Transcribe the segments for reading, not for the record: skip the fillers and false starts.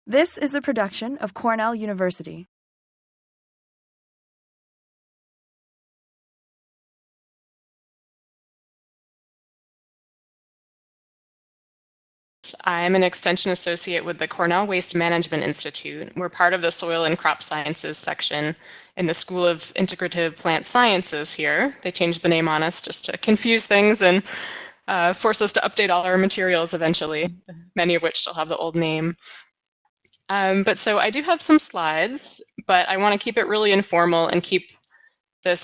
This is a production of Cornell University. I'm an extension associate with the Cornell Waste Management Institute. We're part of the Soil and Crop Sciences section in the School of Integrative Plant Sciences here. They changed the name on us just to confuse things and force us to update all our materials eventually, many of which still have the old name. So I do have some slides, but I want to keep it really informal and keep this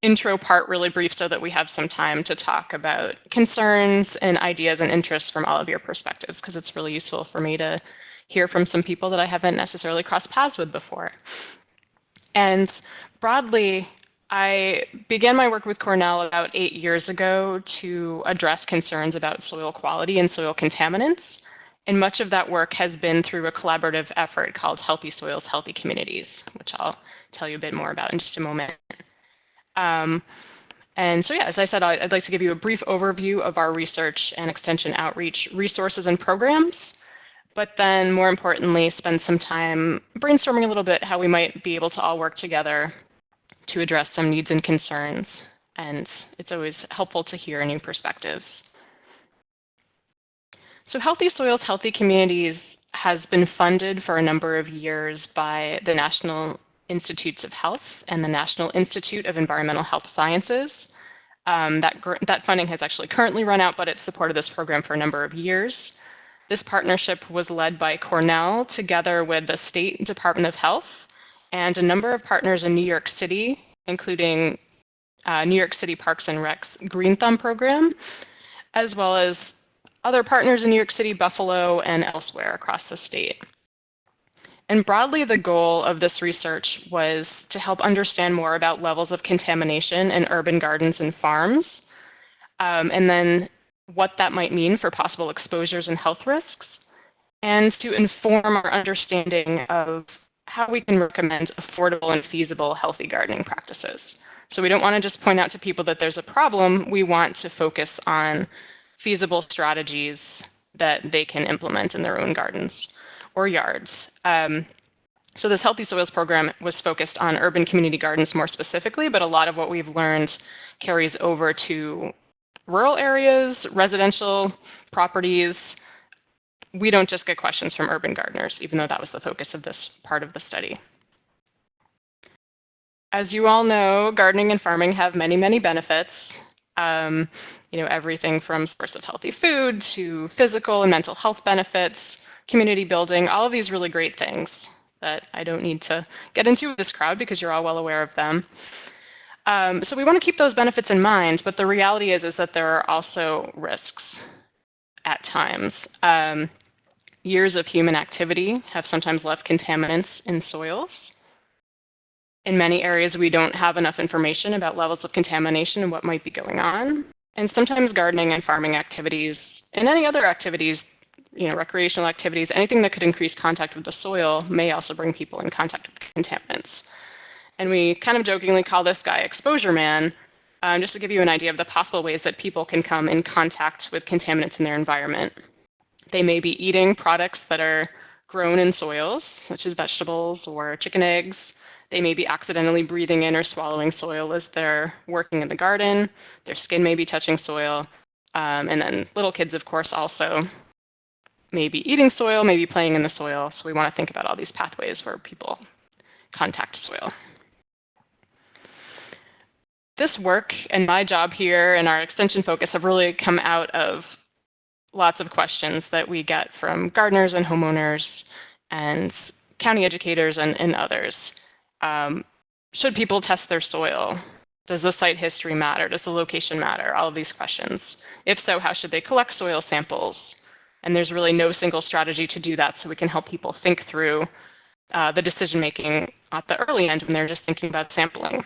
intro part really brief so that we have some time to talk about concerns and ideas and interests from all of your perspectives, because it's really useful for me to hear from some people that I haven't necessarily crossed paths with before. And broadly, I began my work with Cornell about 8 years ago to address concerns about soil quality and soil contaminants. And much of that work has been through a collaborative effort called Healthy Soils, Healthy Communities, which I'll tell you a bit more about in just a moment. And so, as I said, I'd like to give you a brief overview of our research and extension outreach resources and programs, but then more importantly, spend some time brainstorming a little bit how we might be able to all work together to address some needs and concerns. And it's always helpful to hear new perspectives. So Healthy Soils, Healthy Communities has been funded for a number of years by the National Institutes of Health and the National Institute of Environmental Health Sciences. That funding has actually currently run out, but it's supported this program for a number of years. This partnership was led by Cornell together with the State Department of Health and a number of partners in New York City, including New York City Parks and Rec's Green Thumb program, as well as other partners in New York City, Buffalo, and elsewhere across the state. And broadly, the goal of this research was to help understand more about levels of contamination in urban gardens and farms, and then what that might mean for possible exposures and health risks, and to inform our understanding of how we can recommend affordable and feasible healthy gardening practices. So we don't want to just point out to people that there's a problem. We want to focus on feasible strategies that they can implement in their own gardens or yards. So this Healthy Soils program was focused on urban community gardens more specifically, but a lot of what we've learned carries over to rural areas, residential properties. We don't just get questions from urban gardeners, even though that was the focus of this part of the study. As you all know, gardening and farming have many, many benefits. Everything from source of healthy food to physical and mental health benefits, community building, all of these really great things that I don't need to get into with this crowd because you're all well aware of them. So we want to keep those benefits in mind, but the reality is that there are also risks at times. Years of human activity have sometimes left contaminants in soils. In many areas, we don't have enough information about levels of contamination and what might be going on. And sometimes gardening and farming activities and any other activities, recreational activities, anything that could increase contact with the soil may also bring people in contact with contaminants. And we kind of jokingly call this guy Exposure Man, just to give you an idea of the possible ways that people can come in contact with contaminants in their environment. They may be eating products that are grown in soils, such as vegetables or chicken eggs. They may be accidentally breathing in or swallowing soil as they're working in the garden. Their skin may be touching soil. And then little kids, of course, also may be eating soil, maybe playing in the soil. So we want to think about all these pathways where people contact soil. This work and my job here and our extension focus have really come out of lots of questions that we get from gardeners and homeowners and county educators and others. Should people test their soil? Does the site history matter? Does the location matter? All of these questions. If so, how should they collect soil samples? And there's really no single strategy to do that, so we can help people think through the decision-making at the early end when they're just thinking about sampling.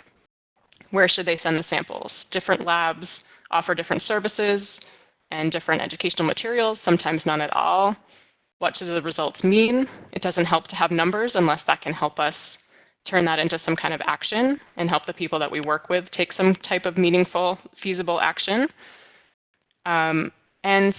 Where should they send the samples? Different labs offer different services and different educational materials, sometimes none at all. What do the results mean? It doesn't help to have numbers unless that can help us turn that into some kind of action and help the people that we work with take some type of meaningful, feasible action. And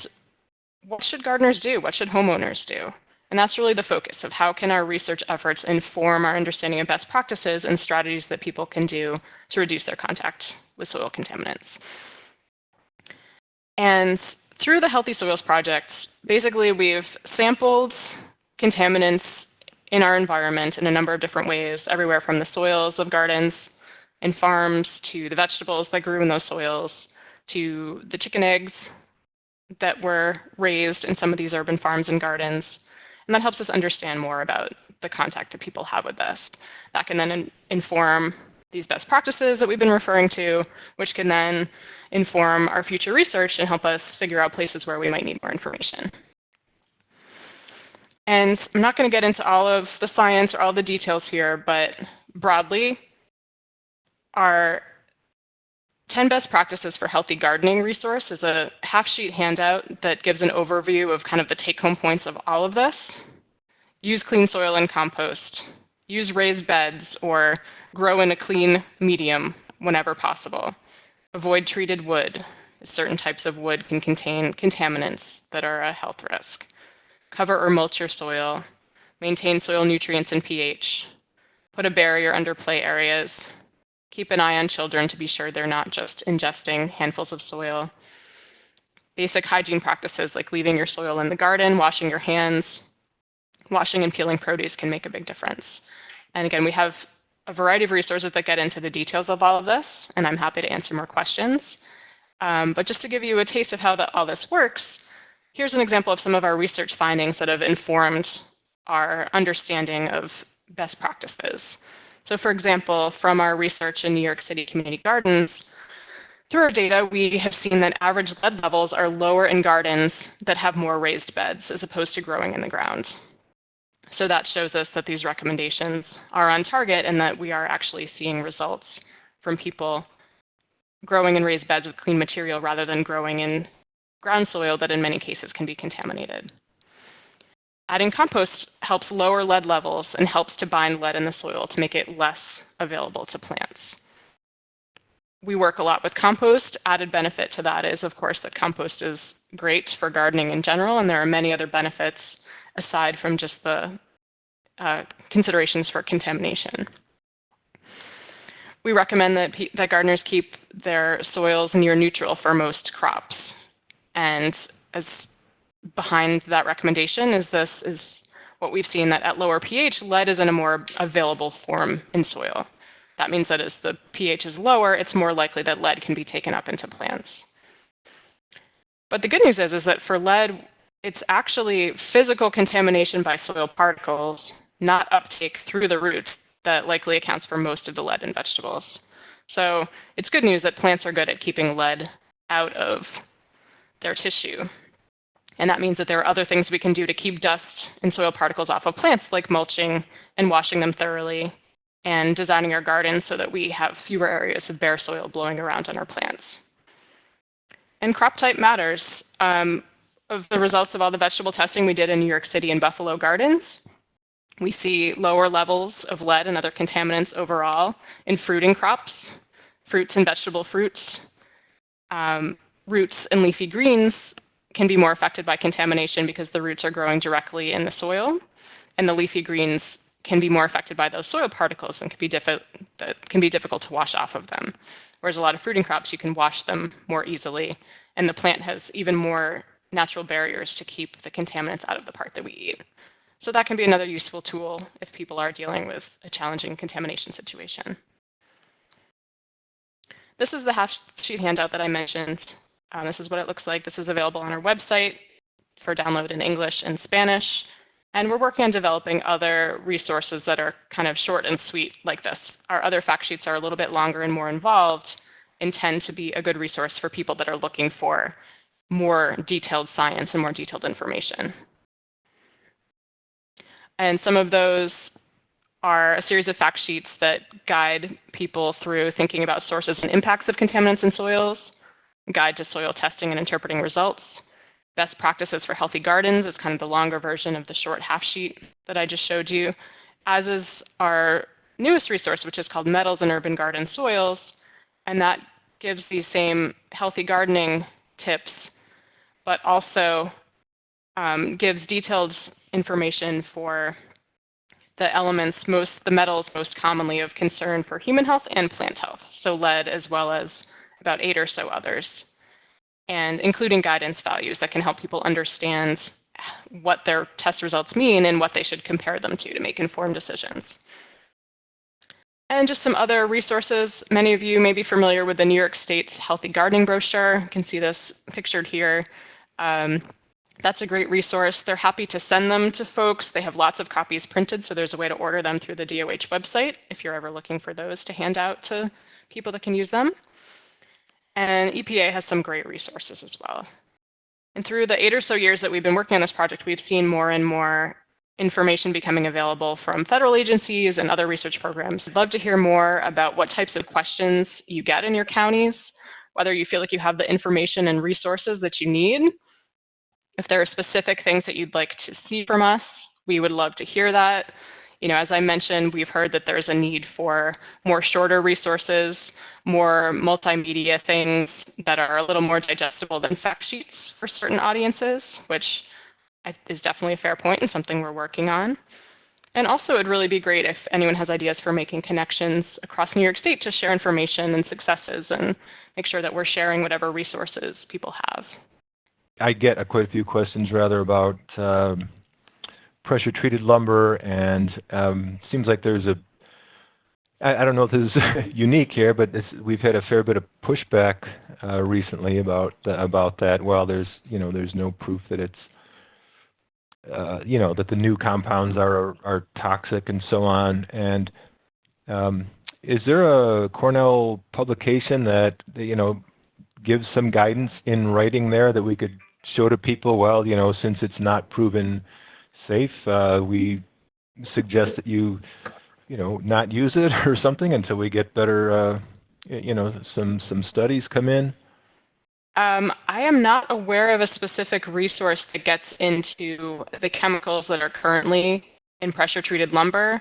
what should gardeners do? What should homeowners do? And that's really the focus of how can our research efforts inform our understanding of best practices and strategies that people can do to reduce their contact with soil contaminants. And through the Healthy Soils Project, basically we've sampled contaminants in our environment in a number of different ways, everywhere from the soils of gardens and farms to the vegetables that grew in those soils to the chicken eggs that were raised in some of these urban farms and gardens. And that helps us understand more about the contact that people have with this. That can then inform these best practices that we've been referring to, which can then inform our future research and help us figure out places where we might need more information. And I'm not going to get into all of the science or all the details here, but broadly, our 10 Best Practices for Healthy Gardening resource is a half-sheet handout that gives an overview of kind of the take-home points of all of this. Use clean soil and compost. Use raised beds or grow in a clean medium whenever possible. Avoid treated wood. Certain types of wood can contain contaminants that are a health risk. Cover or mulch your soil. Maintain soil nutrients and pH. Put a barrier under play areas. Keep an eye on children to be sure they're not just ingesting handfuls of soil. Basic hygiene practices like leaving your soil in the garden, washing your hands, washing and peeling produce can make a big difference. And again, we have a variety of resources that get into the details of all of this, and I'm happy to answer more questions. But just to give you a taste of how all this works, here's an example of some of our research findings that have informed our understanding of best practices. So for example, from our research in New York City community gardens, through our data, we have seen that average lead levels are lower in gardens that have more raised beds as opposed to growing in the ground. So that shows us that these recommendations are on target and that we are actually seeing results from people growing in raised beds with clean material rather than growing in ground soil that in many cases can be contaminated. Adding compost helps lower lead levels and helps to bind lead in the soil to make it less available to plants. We work a lot with compost. Added benefit to that is, of course, that compost is great for gardening in general, and there are many other benefits aside from just the considerations for contamination. We recommend that gardeners keep their soils near neutral for most crops. And as behind that recommendation is what we've seen, that at lower pH, lead is in a more available form in soil. That means that as the pH is lower, it's more likely that lead can be taken up into plants. But the good news is that for lead, it's actually physical contamination by soil particles, not uptake through the roots, that likely accounts for most of the lead in vegetables. So it's good news that plants are good at keeping lead out of their tissue. And that means that there are other things we can do to keep dust and soil particles off of plants, like mulching and washing them thoroughly, and designing our gardens so that we have fewer areas of bare soil blowing around on our plants. And crop type matters. Of the results of all the vegetable testing we did in New York City and Buffalo gardens, we see lower levels of lead and other contaminants overall in fruiting crops, fruits and vegetable fruits. Roots and leafy greens can be more affected by contamination because the roots are growing directly in the soil, and the leafy greens can be more affected by those soil particles and can be difficult to wash off of them. Whereas a lot of fruiting crops, you can wash them more easily, and the plant has even more natural barriers to keep the contaminants out of the part that we eat. So that can be another useful tool if people are dealing with a challenging contamination situation. This is the half-sheet handout that I mentioned. This is what it looks like. This is available on our website for download in English and Spanish. And we're working on developing other resources that are kind of short and sweet like this. Our other fact sheets are a little bit longer and more involved and tend to be a good resource for people that are looking for more detailed science and more detailed information. And some of those are a series of fact sheets that guide people through thinking about sources and impacts of contaminants in soils, guide to soil testing and interpreting results, best practices for healthy gardens is kind of the longer version of the short half sheet that I just showed you, as is our newest resource, which is called Metals in Urban Garden Soils, and that gives these same healthy gardening tips, but also gives detailed information for the metals most commonly of concern for human health and plant health, so lead as well as about 8 or so others, and including guidance values that can help people understand what their test results mean and what they should compare them to make informed decisions. And just some other resources. Many of you may be familiar with the New York State's Healthy Gardening Brochure. You can see this pictured here. That's a great resource. They're happy to send them to folks. They have lots of copies printed, so there's a way to order them through the DOH website if you're ever looking for those to hand out to people that can use them. And EPA has some great resources as well. And through the 8 or so years that we've been working on this project, we've seen more and more information becoming available from federal agencies and other research programs. I'd love to hear more about what types of questions you get in your counties, whether you feel like you have the information and resources that you need. If there are specific things that you'd like to see from us, we would love to hear that. As I mentioned, we've heard that there's a need for more shorter resources, more multimedia things that are a little more digestible than fact sheets for certain audiences, which is definitely a fair point and something we're working on. And also, it'd really be great if anyone has ideas for making connections across New York State to share information and successes and make sure that we're sharing whatever resources people have. I get quite a few questions rather about pressure-treated lumber, and seems like there's I don't know if this is unique here, but we've had a fair bit of pushback recently about that. Well, there's no proof that it's that the new compounds are toxic and so on. And is there a Cornell publication that gives some guidance in writing there that we could show to people? Well, since it's not proven safe, we suggest that you not use it or something until we get better, some studies come in. I am not aware of a specific resource that gets into the chemicals that are currently in pressure-treated lumber.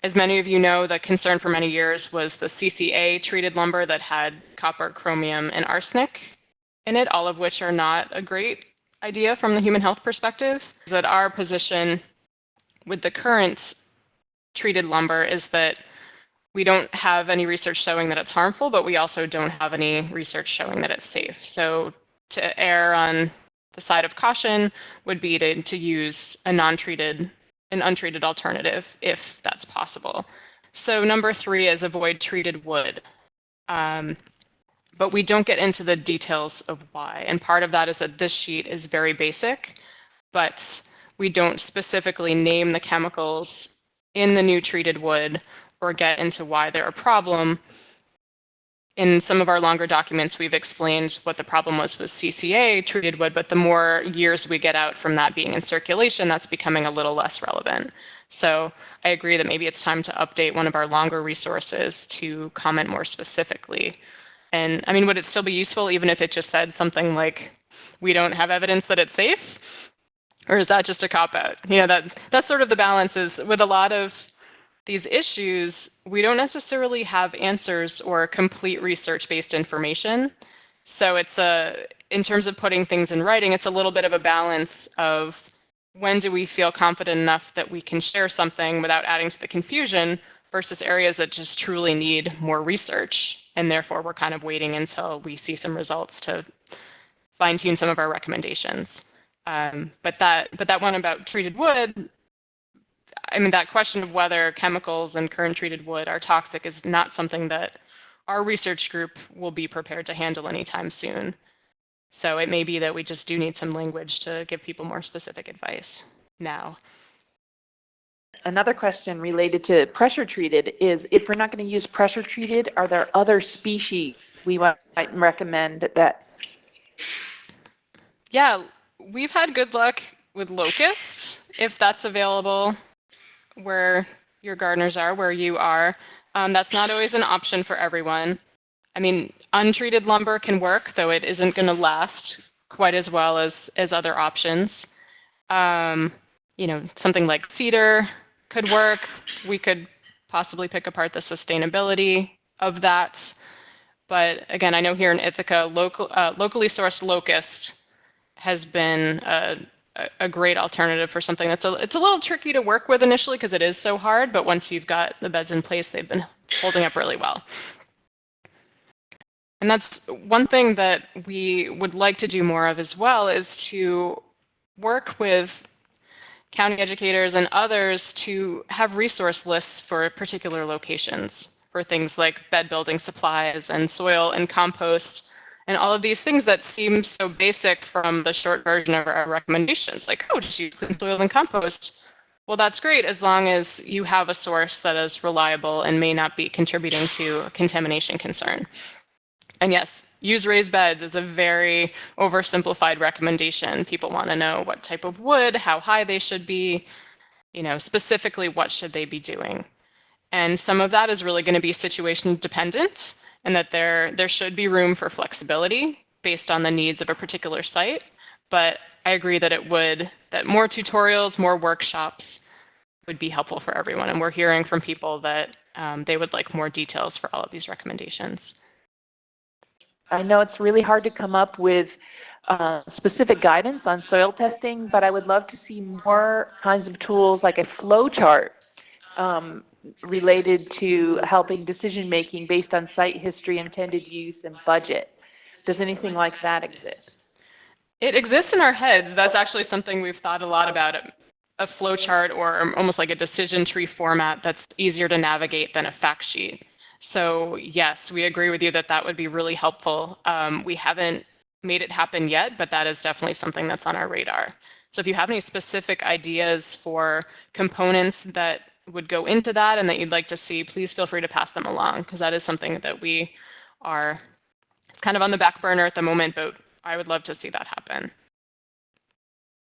As many of you know, the concern for many years was the CCA-treated lumber that had copper, chromium, and arsenic in it, all of which are not a great idea from the human health perspective. That our position with the current treated lumber is that we don't have any research showing that it's harmful, but we also don't have any research showing that it's safe. So to err on the side of caution would be to use an untreated alternative if that's possible. So number 3 is avoid treated wood. But we don't get into the details of why. And part of that is that this sheet is very basic, but we don't specifically name the chemicals in the new treated wood or get into why they're a problem. In some of our longer documents, we've explained what the problem was with CCA treated wood, but the more years we get out from that being in circulation, that's becoming a little less relevant. So I agree that maybe it's time to update one of our longer resources to comment more specifically. And I mean, would it still be useful even if it just said something like, we don't have evidence that it's safe? Or is that just a cop-out? That's sort of the balance is with a lot of these issues, we don't necessarily have answers or complete research-based information. So in terms of putting things in writing, it's a little bit of a balance of when do we feel confident enough that we can share something without adding to the confusion versus areas that just truly need more research. And therefore, we're kind of waiting until we see some results to fine-tune some of our recommendations. But that one about treated wood, I mean, that question of whether chemicals in current treated wood are toxic is not something that our research group will be prepared to handle anytime soon. So it may be that we just do need some language to give people more specific advice now. Another question related to pressure treated is, if we're not going to use pressure treated, are there other species we might recommend that? Yeah, we've had good luck with locusts, if that's available where your gardeners are, where you are. That's not always an option for everyone. I mean, untreated lumber can work, though it isn't going to last quite as well as other options. Something like cedar could work. We could possibly pick apart the sustainability of that. But again, I know here in Ithaca, locally sourced locust has been a great alternative for something it's a little tricky to work with initially because it is so hard, but once you've got the beds in place, they've been holding up really well. And that's one thing that we would like to do more of as well, is to work with county educators and others to have resource lists for particular locations for things like bed building supplies and soil and compost and all of these things that seem so basic from the short version of our recommendations, like, oh, just use clean soil and compost. Well, that's great as long as you have a source that is reliable and may not be contributing to a contamination concern. And yes, use raised beds is a very oversimplified recommendation. People want to know what type of wood, how high they should be, specifically what should they be doing. And some of that is really going to be situation dependent, and that there should be room for flexibility based on the needs of a particular site. But I agree that that more tutorials, more workshops would be helpful for everyone. And we're hearing from people that they would like more details for all of these recommendations. I know it's really hard to come up with specific guidance on soil testing, but I would love to see more kinds of tools like a flow chart related to helping decision making based on site history, intended use, and budget. Does anything like that exist? It exists in our heads. That's actually something we've thought a lot about, a flow chart or almost like a decision tree format that's easier to navigate than a fact sheet. So yes, we agree with you that that would be really helpful. We haven't made it happen yet, but that is definitely something that's on our radar. So if you have any specific ideas for components that would go into that and that you'd like to see, please feel free to pass them along, because that is something that we are kind of on the back burner at the moment, but I would love to see that happen.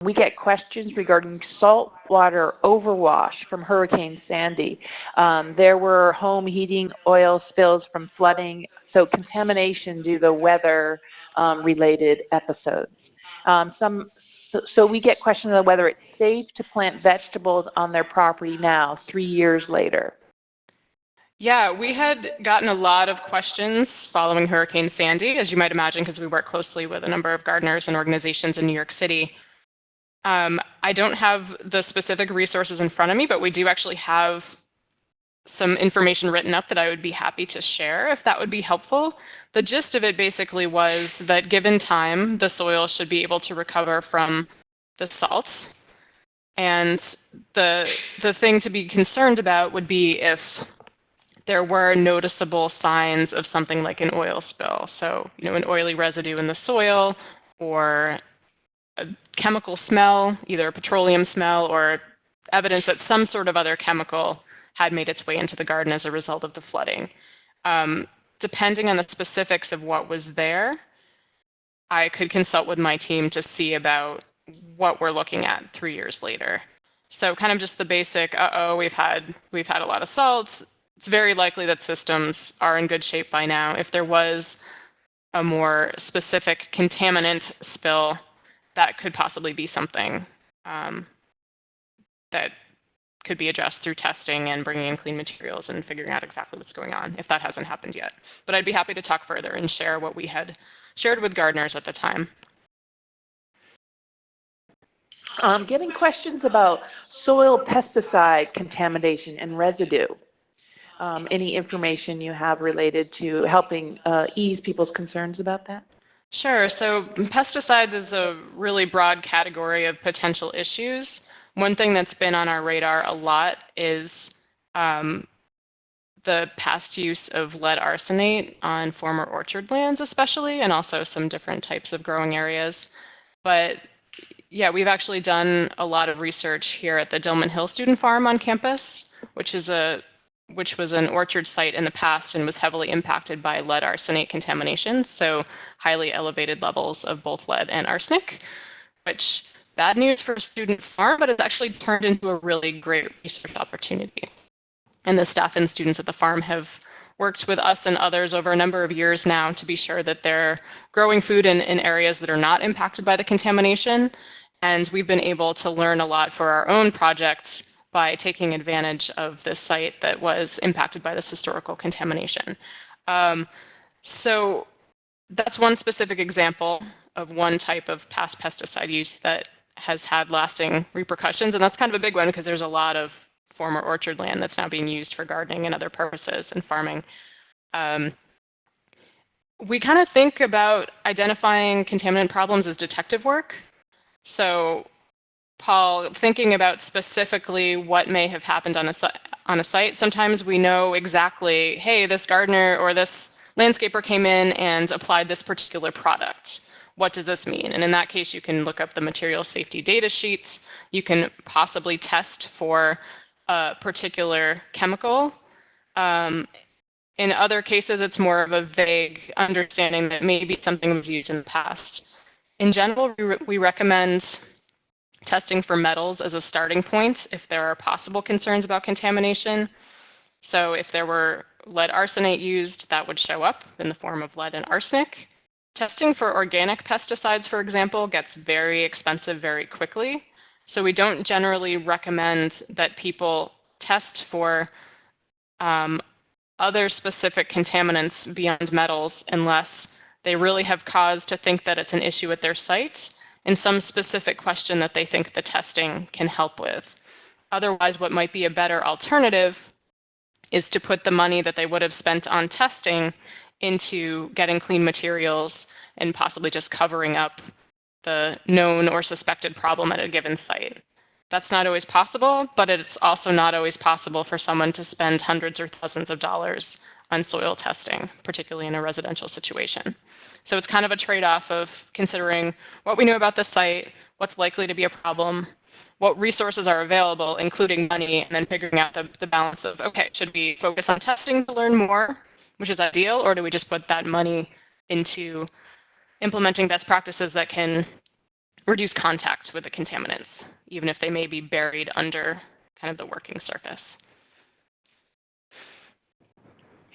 We get questions regarding saltwater overwash from Hurricane Sandy. There were home heating oil spills from flooding, so contamination due to weather-related episodes. So we get questions on whether it's safe to plant vegetables on their property now, 3 years later. Yeah, we had gotten a lot of questions following Hurricane Sandy, as you might imagine, because we work closely with a number of gardeners and organizations in New York City. I don't have the specific resources in front of me, but we do actually have some information written up that I would be happy to share if that would be helpful. The gist of it basically was that given time, the soil should be able to recover from the salts. And the thing to be concerned about would be if there were noticeable signs of something like an oil spill. So, an oily residue in the soil, or a chemical smell, either a petroleum smell or evidence that some sort of other chemical had made its way into the garden as a result of the flooding. Depending on the specifics of what was there, I could consult with my team to see about what we're looking at 3 years later. So kind of just the basic, we've had a lot of salts. It's very likely that systems are in good shape by now. If there was a more specific contaminant spill, that could possibly be something that could be addressed through testing and bringing in clean materials and figuring out exactly what's going on, if that hasn't happened yet. But I'd be happy to talk further and share what we had shared with gardeners at the time. Getting questions about soil pesticide contamination and residue. Any information you have related to helping ease people's concerns about that? Sure. So pesticides is a really broad category of potential issues. One thing that's been on our radar a lot is the past use of lead arsenate on former orchard lands especially, and also some different types of growing areas. But yeah, we've actually done a lot of research here at the Dillman Hill Student Farm on campus, which was an orchard site in the past and was heavily impacted by lead arsenate contamination, so highly elevated levels of both lead and arsenic, which bad news for a student farm, but it's actually turned into a really great research opportunity. And the staff and students at the farm have worked with us and others over a number of years now to be sure that they're growing food in areas that are not impacted by the contamination. And we've been able to learn a lot for our own projects by taking advantage of this site that was impacted by this historical contamination. So that's one specific example of one type of past pesticide use that has had lasting repercussions, and that's kind of a big one because there's a lot of former orchard land that's now being used for gardening and other purposes and farming. We kind of think about identifying contaminant problems as detective work. So, Paul, thinking about specifically what may have happened on a site, sometimes we know exactly, hey, this gardener or this landscaper came in and applied this particular product. What does this mean? And in that case, you can look up the material safety data sheets. You can possibly test for a particular chemical. In other cases, it's more of a vague understanding that maybe something was used in the past. In general, we recommend testing for metals as a starting point if there are possible concerns about contamination. So if there were lead arsenate used, that would show up in the form of lead and arsenic. Testing for organic pesticides, for example, gets very expensive very quickly. So we don't generally recommend that people test for other specific contaminants beyond metals unless they really have cause to think that it's an issue at their site and some specific question that they think the testing can help with. Otherwise, what might be a better alternative is to put the money that they would have spent on testing into getting clean materials and possibly just covering up the known or suspected problem at a given site. That's not always possible, but it's also not always possible for someone to spend hundreds or thousands of dollars on soil testing, particularly in a residential situation. So it's kind of a trade-off of considering what we know about the site, what's likely to be a problem, what resources are available, including money, and then figuring out the balance of, okay, should we focus on testing to learn more, which is ideal, or do we just put that money into implementing best practices that can reduce contact with the contaminants, even if they may be buried under kind of the working surface.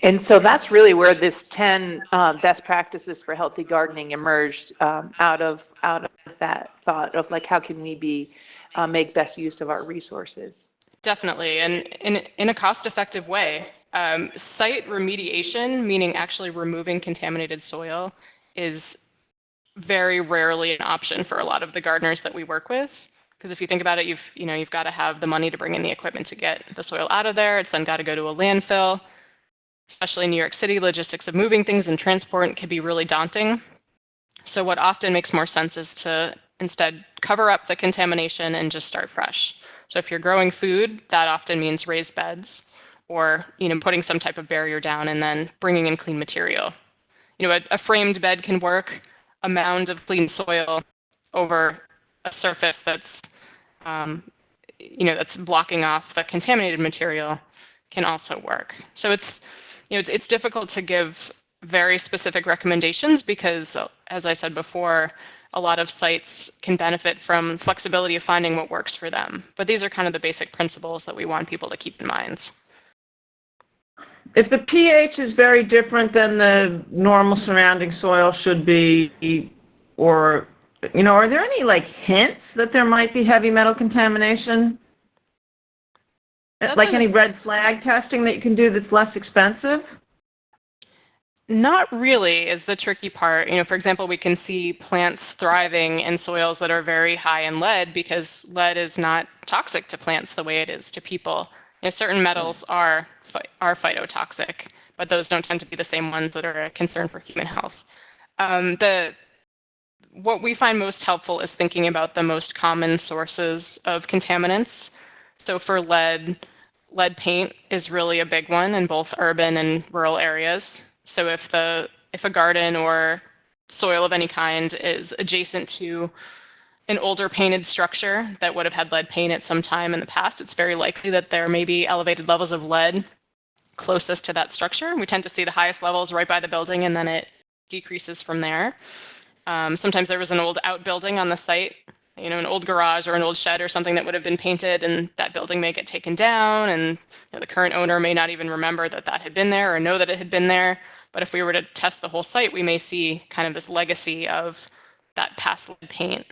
And so that's really where this 10 best practices for healthy gardening emerged out of that thought of like how can we make best use of our resources. Definitely, and in a cost-effective way. Site remediation, meaning actually removing contaminated soil, is very rarely an option for a lot of the gardeners that we work with. Because if you think about it, you've got to have the money to bring in the equipment to get the soil out of there. It's then got to go to a landfill. Especially in New York City, logistics of moving things and transport can be really daunting. So what often makes more sense is to instead cover up the contamination and just start fresh. So if you're growing food, that often means raised beds or putting some type of barrier down and then bringing in clean material. A framed bed can work. A mound of clean soil over a surface that's that's blocking off the contaminated material can also work. So it's difficult to give very specific recommendations because, as I said before, a lot of sites can benefit from flexibility of finding what works for them. But these are kind of the basic principles that we want people to keep in mind. If the pH is very different than the normal surrounding soil should be, or, are there any hints that there might be heavy metal contamination? Like any red flag testing that you can do that's less expensive? Not really is the tricky part. For example, we can see plants thriving in soils that are very high in lead because lead is not toxic to plants the way it is to people. Certain metals are phytotoxic, but those don't tend to be the same ones that are a concern for human health. What we find most helpful is thinking about the most common sources of contaminants. So for lead paint is really a big one in both urban and rural areas. So if a garden or soil of any kind is adjacent to an older painted structure that would have had lead paint at some time in the past, it's very likely that there may be elevated levels of lead closest to that structure. We tend to see the highest levels right by the building, and then it decreases from there. Sometimes there was an old outbuilding on the site, an old garage or an old shed or something that would have been painted, and that building may get taken down, and the current owner may not even remember that had been there or know that it had been there. But if we were to test the whole site, we may see kind of this legacy of that past lead paint.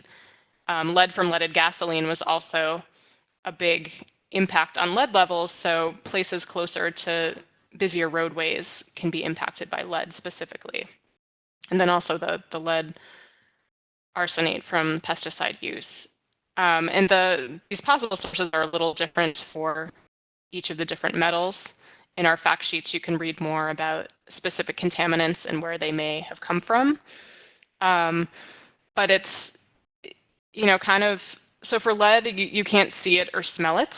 Lead from leaded gasoline was also a big impact on lead levels, so places closer to busier roadways can be impacted by lead specifically. And then also the lead arsenate from pesticide use. And these possible sources are a little different for each of the different metals. In our fact sheets, you can read more about specific contaminants and where they may have come from. But it's, kind of, so for lead, you can't see it or smell it.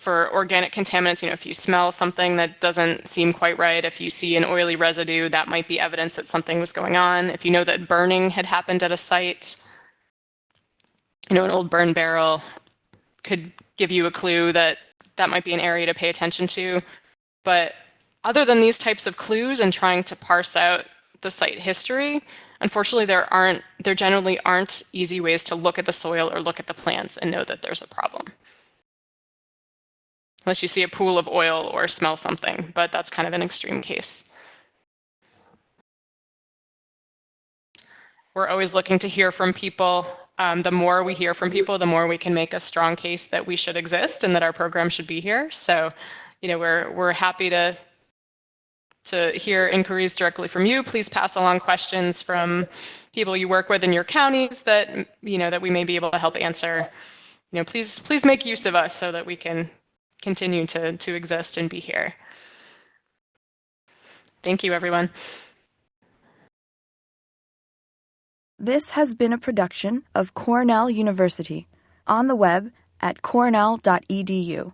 For organic contaminants, if you smell something that doesn't seem quite right, if you see an oily residue, that might be evidence that something was going on. If you know that burning had happened at a site, an old burn barrel could give you a clue that that might be an area to pay attention to. But other than these types of clues and trying to parse out the site history, unfortunately, there generally aren't easy ways to look at the soil or look at the plants and know that there's a problem. Unless you see a pool of oil or smell something, but that's kind of an extreme case. We're always looking to hear from people. The more we hear from people, the more we can make a strong case that we should exist and that our program should be here. So, we're happy to hear inquiries directly from you. Please pass along questions from people you work with in your counties that that we may be able to help answer. Please make use of us so that we can continue to exist and be here. Thank you, everyone. This has been a production of Cornell University, on the web at cornell.edu.